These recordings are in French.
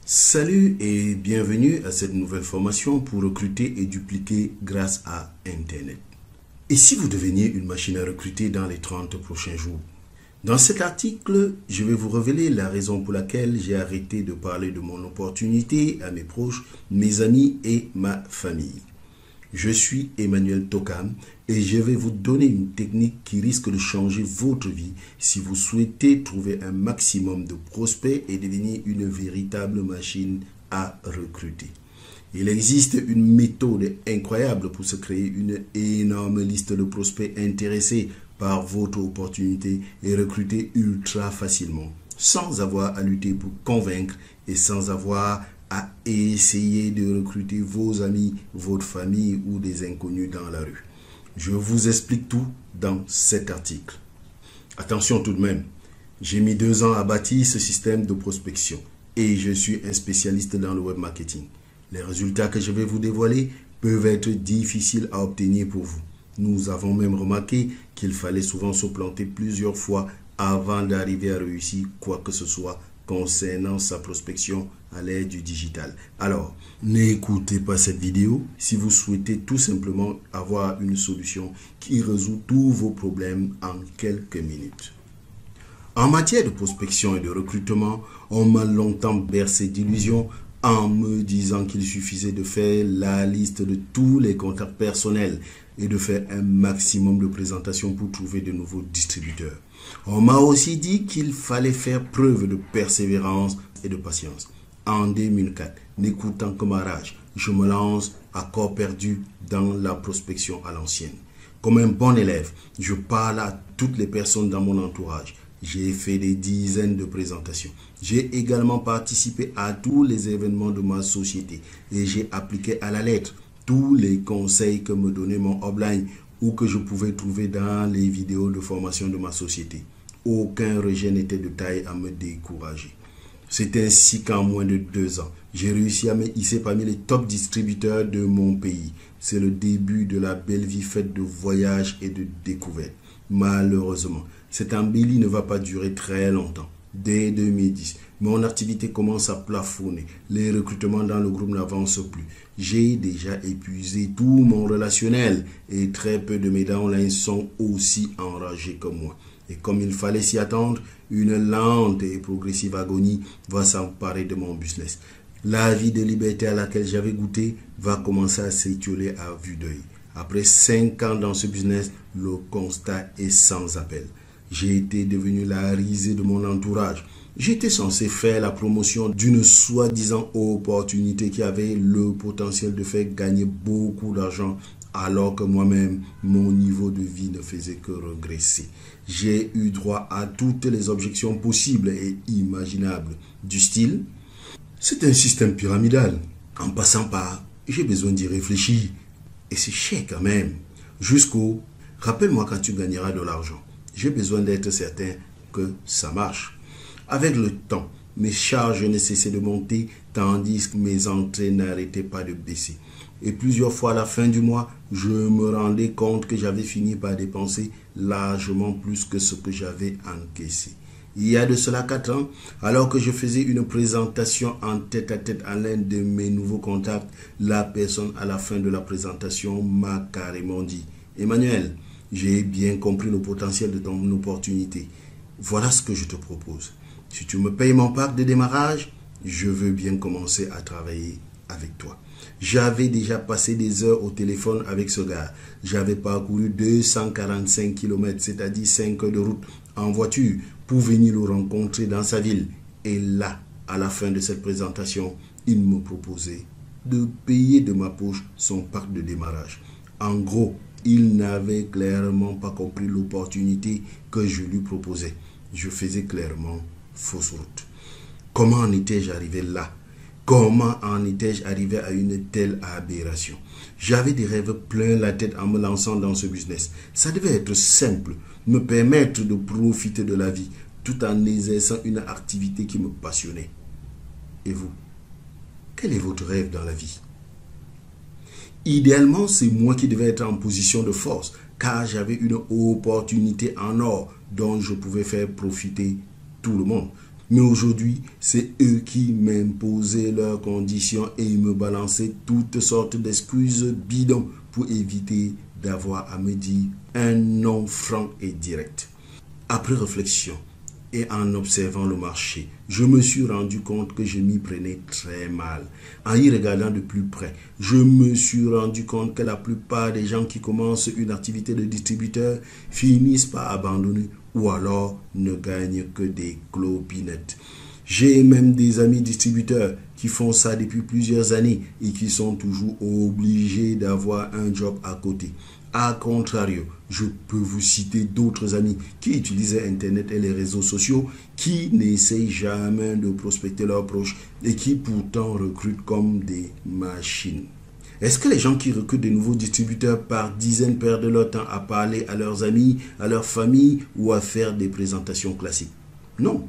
Salut et bienvenue à cette nouvelle formation pour recruter et dupliquer grâce à Internet. Et si vous deveniez une machine à recruter dans les 30 prochains jours? Dans cet article, je vais vous révéler la raison pour laquelle j'ai arrêté de parler de mon opportunité à mes proches, mes amis et ma famille. Je suis Emmanuel Tokam et je vais vous donner une technique qui risque de changer votre vie si vous souhaitez trouver un maximum de prospects et devenir une véritable machine à recruter. Il existe une méthode incroyable pour se créer une énorme liste de prospects intéressés par votre opportunité et recruter ultra facilement, sans avoir à lutter pour convaincre et sans avoir à essayer de recruter vos amis, votre famille ou des inconnus dans la rue. Je vous explique tout dans cet article. Attention tout de même, j'ai mis 2 ans à bâtir ce système de prospection et je suis un spécialiste dans le web marketing. Les résultats que je vais vous dévoiler peuvent être difficiles à obtenir pour vous. Nous avons même remarqué qu'il fallait souvent se planter plusieurs fois avant d'arriver à réussir quoi que ce soit concernant sa prospection à l'ère du digital. Alors, n'écoutez pas cette vidéo si vous souhaitez tout simplement avoir une solution qui résout tous vos problèmes en quelques minutes. En matière de prospection et de recrutement, on m'a longtemps bercé d'illusions en me disant qu'il suffisait de faire la liste de tous les contacts personnels et de faire un maximum de présentations pour trouver de nouveaux distributeurs. On m'a aussi dit qu'il fallait faire preuve de persévérance et de patience. En 2004, n'écoutant que ma rage, je me lance à corps perdu dans la prospection à l'ancienne. Comme un bon élève, je parle à toutes les personnes dans mon entourage. J'ai fait des dizaines de présentations. J'ai également participé à tous les événements de ma société et j'ai appliqué à la lettre tous les conseils que me donnait mon upline ou que je pouvais trouver dans les vidéos de formation de ma société. Aucun rejet n'était de taille à me décourager. C'est ainsi qu'en moins de 2 ans, j'ai réussi à me hisser parmi les top distributeurs de mon pays. C'est le début de la belle vie faite de voyages et de découvertes. Malheureusement, cette embellie ne va pas durer très longtemps. Dès 2010, mon activité commence à plafonner. Les recrutements dans le groupe n'avancent plus. J'ai déjà épuisé tout mon relationnel et très peu de mes downlines sont aussi enragés que moi. Et comme il fallait s'y attendre, une lente et progressive agonie va s'emparer de mon business. La vie de liberté à laquelle j'avais goûté va commencer à s'étioler à vue d'œil. Après 5 ans dans ce business, le constat est sans appel. J'ai été devenu la risée de mon entourage. J'étais censé faire la promotion d'une soi-disant opportunité qui avait le potentiel de faire gagner beaucoup d'argent alors que moi-même, mon niveau de vie ne faisait que regresser. J'ai eu droit à toutes les objections possibles et imaginables du style « C'est un système pyramidal. En passant par, j'ai besoin d'y réfléchir. Et c'est cher quand même. » Jusqu'au « Rappelle-moi quand tu gagneras de l'argent. J'ai besoin d'être certain que ça marche. » Avec le temps, mes charges ne cessaient de monter tandis que mes entrées n'arrêtaient pas de baisser. Et plusieurs fois à la fin du mois, je me rendais compte que j'avais fini par dépenser largement plus que ce que j'avais encaissé. Il y a de cela 4 ans, alors que je faisais une présentation en tête-à-tête à l'un de mes nouveaux contacts, la personne à la fin de la présentation m'a carrément dit « Emmanuel, j'ai bien compris le potentiel de ton opportunité. Voilà ce que je te propose. Si tu me payes mon pack de démarrage, je veux bien commencer à travailler avec toi. » J'avais déjà passé des heures au téléphone avec ce gars. J'avais parcouru 245 km, c'est-à-dire 5 heures de route en voiture pour venir le rencontrer dans sa ville. Et là, à la fin de cette présentation, il me proposait de payer de ma poche son pack de démarrage. En gros, il n'avait clairement pas compris l'opportunité que je lui proposais. Je faisais clairement fausse route. Comment en étais-je arrivé là? Comment en étais-je arrivé à une telle aberration? J'avais des rêves plein la tête en me lançant dans ce business. Ça devait être simple, me permettre de profiter de la vie tout en exerçant une activité qui me passionnait. Et vous, quel est votre rêve dans la vie? Idéalement, c'est moi qui devais être en position de force car j'avais une opportunité en or dont je pouvais faire profiter tout le monde. Mais aujourd'hui, c'est eux qui m'imposaient leurs conditions et me balançaient toutes sortes d'excuses bidons pour éviter d'avoir à me dire un non franc et direct. Après réflexion et en observant le marché, je me suis rendu compte que je m'y prenais très mal. En y regardant de plus près, je me suis rendu compte que la plupart des gens qui commencent une activité de distributeur finissent par abandonner ou alors ne gagnent que des clopinettes. J'ai même des amis distributeurs qui font ça depuis plusieurs années et qui sont toujours obligés d'avoir un job à côté. A contrario, je peux vous citer d'autres amis qui utilisent Internet et les réseaux sociaux, qui n'essayent jamais de prospecter leurs proches et qui pourtant recrutent comme des machines. Est-ce que les gens qui recrutent des nouveaux distributeurs par dizaines perdent leur temps à parler à leurs amis, à leur famille ou à faire des présentations classiques? Non.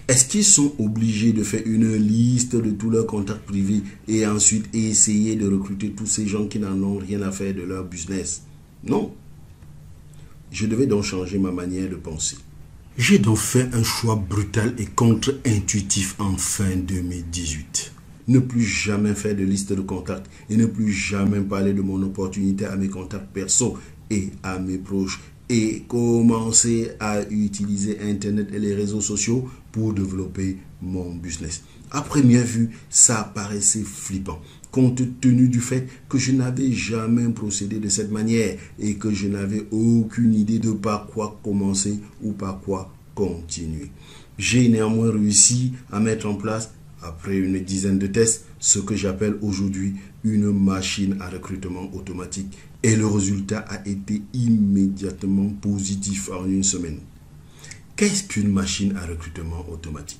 Est-ce qu'ils sont obligés de faire une liste de tous leurs contacts privés et ensuite essayer de recruter tous ces gens qui n'en ont rien à faire de leur business? Non. Je devais donc changer ma manière de penser. J'ai donc fait un choix brutal et contre-intuitif en fin 2018. Ne plus jamais faire de liste de contacts et ne plus jamais parler de mon opportunité à mes contacts perso et à mes proches et commencer à utiliser Internet et les réseaux sociaux pour développer mon business. À première vue, ça paraissait flippant, compte tenu du fait que je n'avais jamais procédé de cette manière et que je n'avais aucune idée de par quoi commencer ou par quoi continuer. J'ai néanmoins réussi à mettre en place, après une dizaine de tests, ce que j'appelle aujourd'hui une machine à recrutement automatique. Et le résultat a été immédiatement positif en une semaine. Qu'est-ce qu'une machine à recrutement automatique?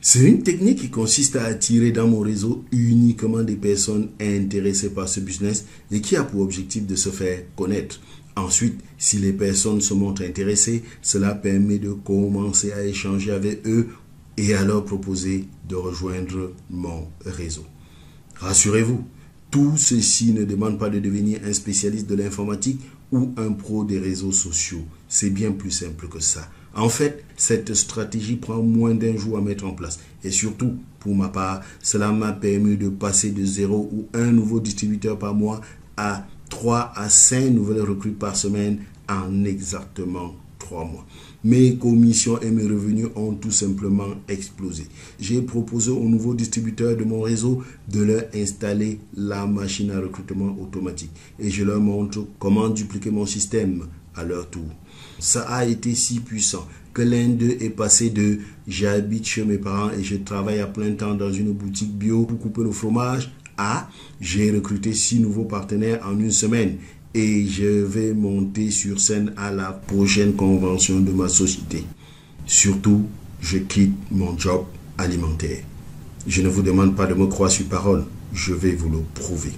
C'est une technique qui consiste à attirer dans mon réseau uniquement des personnes intéressées par ce business et qui a pour objectif de se faire connaître. Ensuite, si les personnes se montrent intéressées, cela permet de commencer à échanger avec eux et à leur proposer de rejoindre mon réseau. Rassurez-vous, tout ceci ne demande pas de devenir un spécialiste de l'informatique ou un pro des réseaux sociaux. C'est bien plus simple que ça. En fait, cette stratégie prend moins d'1 jour à mettre en place. Et surtout, pour ma part, cela m'a permis de passer de 0 ou 1 nouveau distributeur par mois à 3 à 5 nouvelles recrues par semaine en exactement 3 mois. Mes commissions et mes revenus ont tout simplement explosé. J'ai proposé aux nouveaux distributeurs de mon réseau de leur installer la machine à recrutement automatique et je leur montre comment dupliquer mon système à leur tour. Ça a été si puissant que l'un d'eux est passé de « j'habite chez mes parents et je travaille à plein temps dans une boutique bio pour couper le fromage » à « j'ai recruté 6 nouveaux partenaires en une semaine ». Et je vais monter sur scène à la prochaine convention de ma société. Surtout, je quitte mon job alimentaire. Je ne vous demande pas de me croire sur parole, je vais vous le prouver.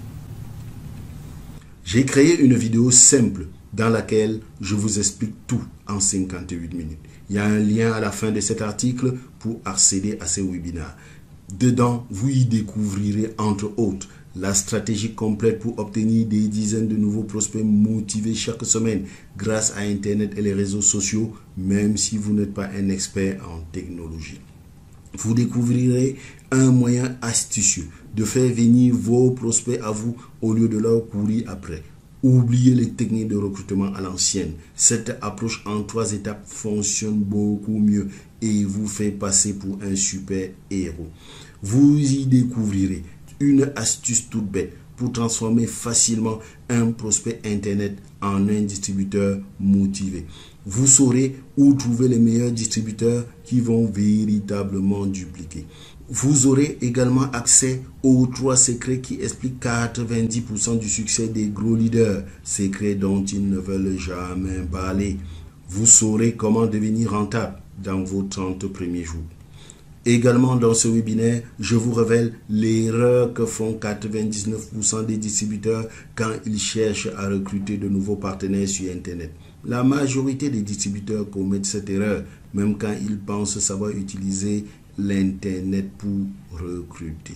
J'ai créé une vidéo simple dans laquelle je vous explique tout en 58 minutes. Il y a un lien à la fin de cet article pour accéder à ces webinaires. Dedans, vous y découvrirez entre autres la stratégie complète pour obtenir des dizaines de nouveaux prospects motivés chaque semaine grâce à Internet et les réseaux sociaux, même si vous n'êtes pas un expert en technologie. Vous découvrirez un moyen astucieux de faire venir vos prospects à vous au lieu de leur courir après. Oubliez les techniques de recrutement à l'ancienne. Cette approche en 3 étapes fonctionne beaucoup mieux et vous fait passer pour un super héros. Vous y découvrirez une astuce toute bête pour transformer facilement un prospect Internet en un distributeur motivé. Vous saurez où trouver les meilleurs distributeurs qui vont véritablement dupliquer. Vous aurez également accès aux 3 secrets qui expliquent 90% du succès des gros leaders, secrets dont ils ne veulent jamais parler. Vous saurez comment devenir rentable dans vos 30 premiers jours. Également dans ce webinaire, je vous révèle l'erreur que font 99% des distributeurs quand ils cherchent à recruter de nouveaux partenaires sur Internet. La majorité des distributeurs commettent cette erreur, même quand ils pensent savoir utiliser l'Internet pour recruter.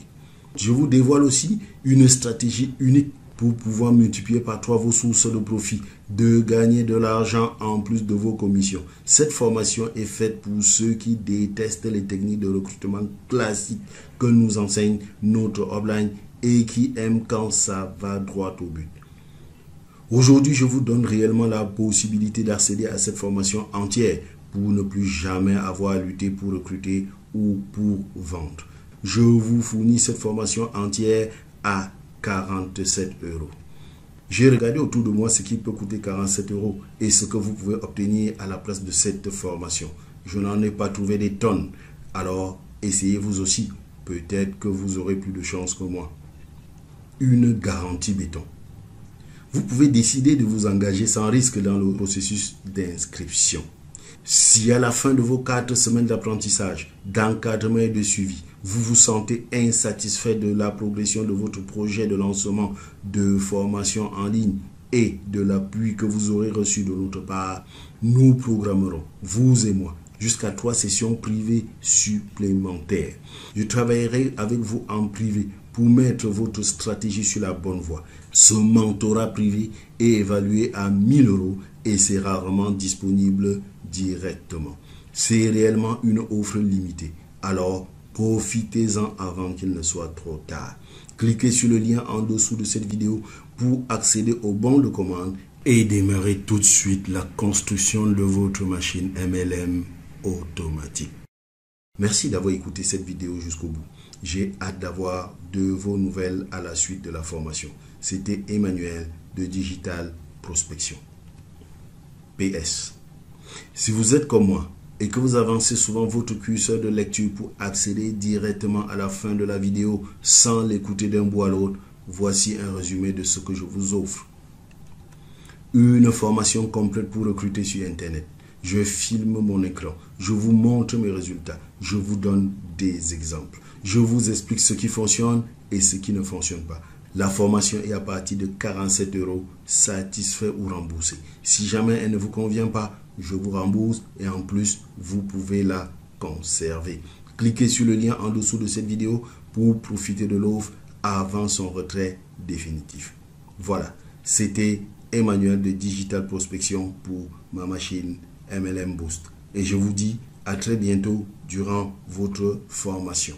Je vous dévoile aussi une stratégie unique pour pouvoir multiplier par 3 vos sources de profit, de gagner de l'argent en plus de vos commissions. Cette formation est faite pour ceux qui détestent les techniques de recrutement classiques que nous enseigne notre upline et qui aiment quand ça va droit au but. Aujourd'hui, je vous donne réellement la possibilité d'accéder à cette formation entière pour ne plus jamais avoir à lutter pour recruter ou pour vendre. Je vous fournis cette formation entière à 47 €. J'ai regardé autour de moi ce qui peut coûter 47 € et ce que vous pouvez obtenir à la place de cette formation. Je n'en ai pas trouvé des tonnes. Alors, essayez vous aussi. Peut-être que vous aurez plus de chance que moi. Une garantie béton. Vous pouvez décider de vous engager sans risque dans le processus d'inscription. Si à la fin de vos 4 semaines d'apprentissage, d'encadrement et de suivi, vous vous sentez insatisfait de la progression de votre projet de lancement de formation en ligne et de l'appui que vous aurez reçu de notre part, nous programmerons, vous et moi, jusqu'à 3 sessions privées supplémentaires. Je travaillerai avec vous en privé pour mettre votre stratégie sur la bonne voie. Ce mentorat privé est évalué à 1 000 € et c'est rarement disponible directement. C'est réellement une offre limitée. Alors, profitez-en avant qu'il ne soit trop tard. Cliquez sur le lien en dessous de cette vidéo pour accéder au bon de commande et démarrer tout de suite la construction de votre machine MLM automatique. Merci d'avoir écouté cette vidéo jusqu'au bout. J'ai hâte d'avoir de vos nouvelles à la suite de la formation. C'était Emmanuel de Digital Prospection. PS. Si vous êtes comme moi et que vous avancez souvent votre curseur de lecture pour accéder directement à la fin de la vidéo sans l'écouter d'un bout à l'autre, voici un résumé de ce que je vous offre. Une formation complète pour recruter sur Internet. Je filme mon écran, je vous montre mes résultats, je vous donne des exemples. Je vous explique ce qui fonctionne et ce qui ne fonctionne pas. La formation est à partir de 47 €, satisfait ou remboursé. Si jamais elle ne vous convient pas, je vous rembourse et en plus, vous pouvez la conserver. Cliquez sur le lien en dessous de cette vidéo pour profiter de l'offre avant son retrait définitif. Voilà, c'était Emmanuel de Digital Prospection pour ma machine MLM Boost. Et je vous dis à très bientôt durant votre formation.